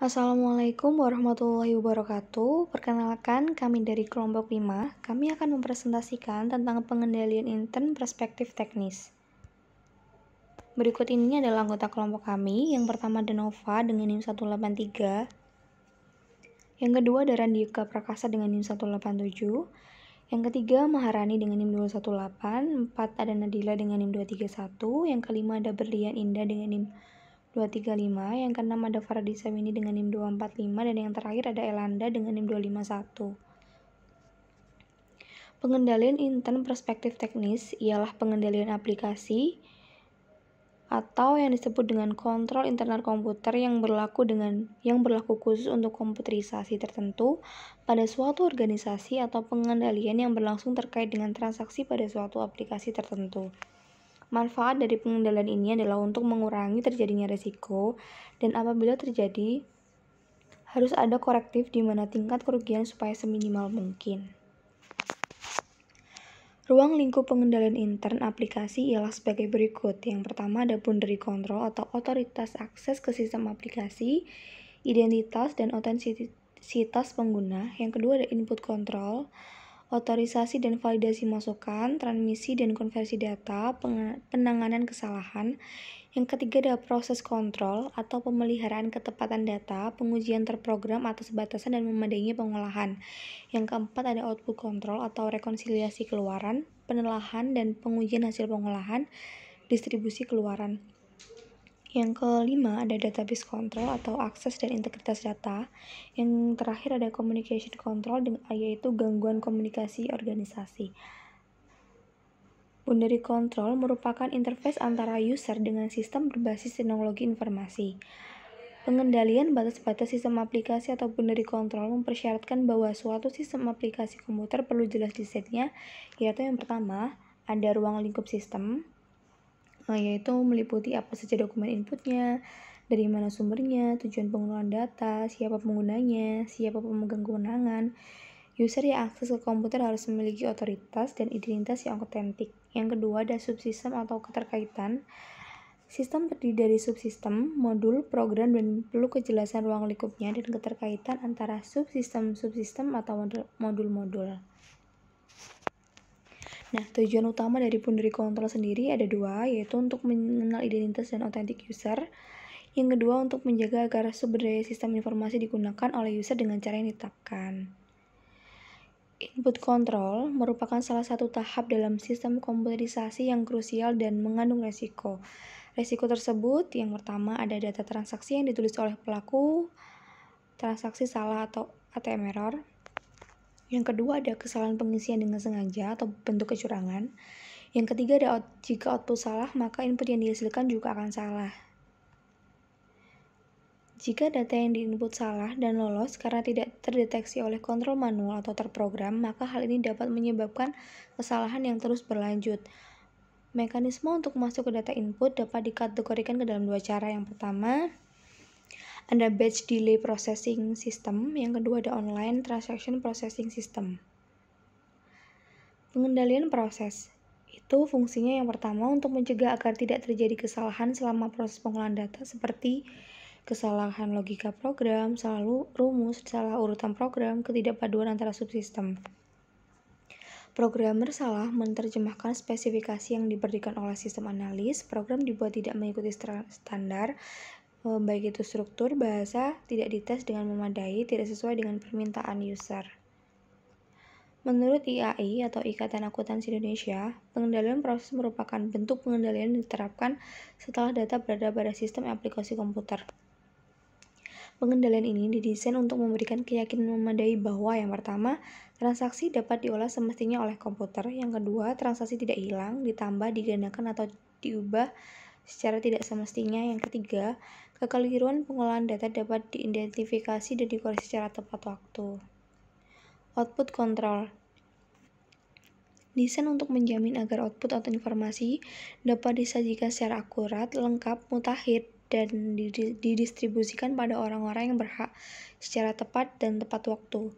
Assalamualaikum warahmatullahi wabarakatuh. Perkenalkan, kami dari kelompok 5. Kami akan mempresentasikan tentang pengendalian intern perspektif teknis. Berikut ini adalah anggota kelompok kami. Yang pertama ada Nova dengan NIM 183. Yang kedua ada Randika Prakasa dengan NIM 187. Yang ketiga Maharani dengan NIM 218. 4 ada Nadila dengan NIM 231. Yang kelima ada Berlian Indah dengan NIM 235, yang keenam ada Fardisa Winnie dengan NIM 245, dan yang terakhir ada Elanda dengan NIM 251. Pengendalian intern perspektif teknis ialah pengendalian aplikasi atau yang disebut dengan kontrol internal komputer yang berlaku khusus untuk komputerisasi tertentu pada suatu organisasi atau pengendalian yang berlangsung terkait dengan transaksi pada suatu aplikasi tertentu. Manfaat dari pengendalian ini adalah untuk mengurangi terjadinya risiko, dan apabila terjadi, harus ada korektif di mana tingkat kerugian supaya seminimal mungkin. Ruang lingkup pengendalian intern aplikasi ialah sebagai berikut. Yang pertama ada boundary control atau otoritas akses ke sistem aplikasi, identitas dan otentisitas pengguna. Yang kedua ada input control, otorisasi dan validasi masukan, transmisi dan konversi data, penanganan kesalahan. Yang ketiga ada proses kontrol atau pemeliharaan ketepatan data, pengujian terprogram atas batasan dan memadainya pengolahan. Yang keempat ada output control atau rekonsiliasi keluaran, penelahan dan pengujian hasil pengolahan, distribusi keluaran. Yang kelima ada database control atau akses dan integritas data. Yang terakhir ada communication control, yaitu gangguan komunikasi organisasi. Boundary control merupakan interface antara user dengan sistem berbasis teknologi informasi. Pengendalian batas-batas sistem aplikasi atau boundary control mempersyaratkan bahwa suatu sistem aplikasi komputer perlu jelas desainnya, yaitu yang pertama ada ruang lingkup sistem, yaitu meliputi apa saja dokumen inputnya, dari mana sumbernya, tujuan pengelolaan data, siapa penggunanya, siapa pemegang kewenangan. User yang akses ke komputer harus memiliki otoritas dan identitas yang otentik. Yang kedua ada subsistem atau keterkaitan. Sistem terdiri dari subsistem, modul, program, dan perlu kejelasan ruang lingkupnya dan keterkaitan antara subsistem atau modul-modul. Nah, tujuan utama dari boundary control sendiri ada dua, yaitu untuk mengenal identitas dan otentik user. Yang kedua, untuk menjaga agar sumber daya sistem informasi digunakan oleh user dengan cara yang ditetapkan. Input control merupakan salah satu tahap dalam sistem komputerisasi yang krusial dan mengandung resiko. Resiko tersebut, yang pertama ada data transaksi yang ditulis oleh pelaku, transaksi salah atau ATM error. Yang kedua ada kesalahan pengisian dengan sengaja atau bentuk kecurangan. Yang ketiga ada jika output salah, maka input yang dihasilkan juga akan salah. Jika data yang diinput salah dan lolos karena tidak terdeteksi oleh kontrol manual atau terprogram, maka hal ini dapat menyebabkan kesalahan yang terus berlanjut. Mekanisme untuk masuk ke data input dapat dikategorikan ke dalam dua cara. Yang pertama, ada batch delay processing system, yang kedua ada online transaction processing system. Pengendalian proses itu fungsinya yang pertama untuk mencegah agar tidak terjadi kesalahan selama proses pengolahan data seperti kesalahan logika program, salah rumus, salah urutan program, ketidakpaduan antara subsistem. Programmer salah menerjemahkan spesifikasi yang diberikan oleh sistem analis, program dibuat tidak mengikuti standar, baik itu struktur, bahasa, tidak dites dengan memadai, tidak sesuai dengan permintaan user. Menurut IAI atau Ikatan Akuntansi Indonesia, pengendalian proses merupakan bentuk pengendalian yang diterapkan setelah data berada pada sistem aplikasi komputer. Pengendalian ini didesain untuk memberikan keyakinan memadai bahwa yang pertama, transaksi dapat diolah semestinya oleh komputer. Yang kedua, transaksi tidak hilang, ditambah, digandakan, atau diubah secara tidak semestinya. Yang ketiga, kekeliruan pengolahan data dapat diidentifikasi dan dikoreksi secara tepat waktu. Output control desain untuk menjamin agar output atau informasi dapat disajikan secara akurat, lengkap, mutakhir, dan didistribusikan pada orang-orang yang berhak secara tepat dan tepat waktu.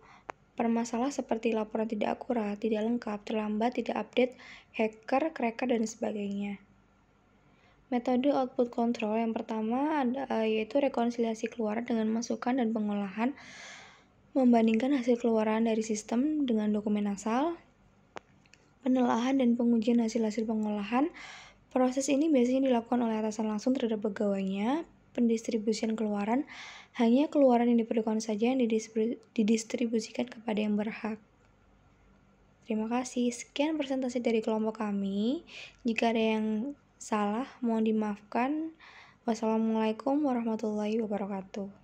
Permasalahan seperti laporan tidak akurat, tidak lengkap, terlambat, tidak update, hacker, cracker, dan sebagainya. Metode output control yang pertama yaitu rekonsiliasi keluaran dengan masukan dan pengolahan, membandingkan hasil keluaran dari sistem dengan dokumen asal, penelaahan dan pengujian hasil-hasil pengolahan. Proses ini biasanya dilakukan oleh atasan langsung terhadap pegawainya. Pendistribusian keluaran, hanya keluaran yang diperlukan saja yang didistribusikan kepada yang berhak. Terima kasih. Sekian presentasi dari kelompok kami. Jika ada yang salah, mohon dimaafkan. Wassalamualaikum warahmatullahi wabarakatuh.